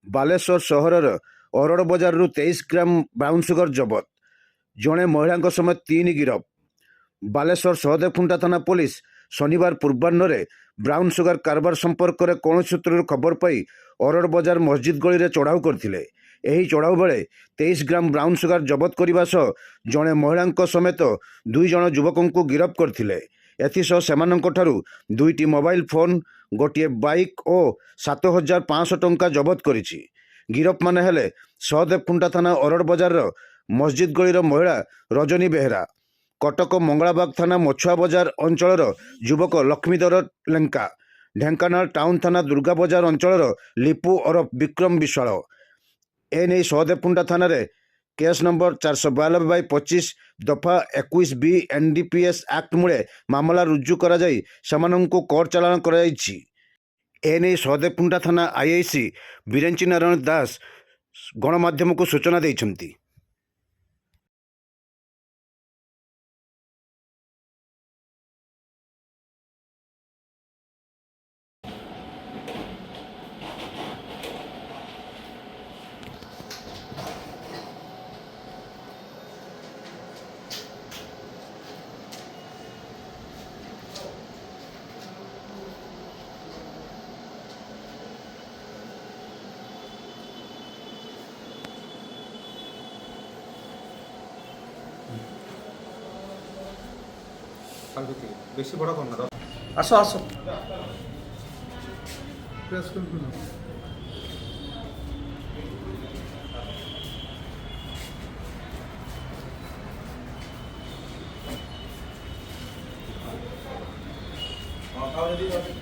ବାଲେଶ୍ୱର ସହରର ଅରଡ଼ ବଜାରରୁ 23 ଗ୍ରାମ brown sugar ଜବତ। ଜଣେ ମହିଳାଙ୍କ ସମେତ 3 ଗିରଫ। ବାଲେଶ୍ୱର ସହଦେବଖୁଣ୍ଟା ଥାନା ପୋଲିସ ଶନିବାର ପୂର୍ବାହ୍ନରେ ବ୍ରାଉନ୍ ସୁଗର କାରବାର ସମ୍ପର୍କରେ କୌଣସି ସୂତ୍ରରୁ ଖବର ପାଇ ଅରଡ଼ ବଜାର ମସଜିଦ ଗଳିରେ ଚଢ଼ାଉ କରିଥିଲେ। ଏହି ଚଢ଼ାଉ ବେଳେ 23 ଗ୍ରାମ ବ୍ରାଉନ୍ ସୁଗର ଜବତ କରିବା ସହ ଜଣେ ମହିଳାଙ୍କ ସମେତ 2 ଜଣ ଯୁବକଙ୍କୁ ଗିରଫ କରିଥିଲେ। ଏଥିସହ ସେମାନଙ୍କଠାରୁ 2ଟି ମୋବାଇଲ ଫୋନ୍, ଗୋଟିଏ ବାଇକ୍ ଓ 7,500 ଟଙ୍କା ଜବତ କରିଛି। ଗିରଫମାନେ ହେଲେ ସହଦେବଖୁଣ୍ଟା ଥାନା ଅରଡ଼ ବଜାରର ମସଜିଦ ଗଳିର ମହିଳା ରଜନୀ ବେହେରା, କଟକ ମଙ୍ଗଳାବାଗ ଥାନା ମଛୁଆ ବଜାର ଅଞ୍ଚଳର ଯୁବକ ଲକ୍ଷ୍ମୀଧର ଲେଙ୍କା, ଢେଙ୍କାନାଳ ଟାଉନ ଥାନା ଦୁର୍ଗା ବଜାର ଅଞ୍ଚଳର ଲିପୁ ଓରଫ ବିକ୍ରମ ବିଶ୍ୱାଳ। ଏନେଇ ସହଦେବଖୁଣ୍ଟା ଥାନାରେ କେସ୍ ନମ୍ବର 492/25 ଦଫା 21B NDPS ଆକ୍ଟ ମୂଳେ ମାମଲା ରୁଜୁ କରାଯାଇ ସେମାନଙ୍କୁ କୋର୍ଟ ଚାଲାଣ କରାଯାଇଛି। ଏନେଇ ସହଦେବଖୁଣ୍ଟା ଥାନା IIC ବିରେଞ୍ଚି ନାରାୟଣ ଦାସ ଗଣମାଧ୍ୟମକୁ ସୂଚନା ଦେଇଛନ୍ତି। বেশি বড় কর না, আসো আসো প্রেস করুন। তাহলে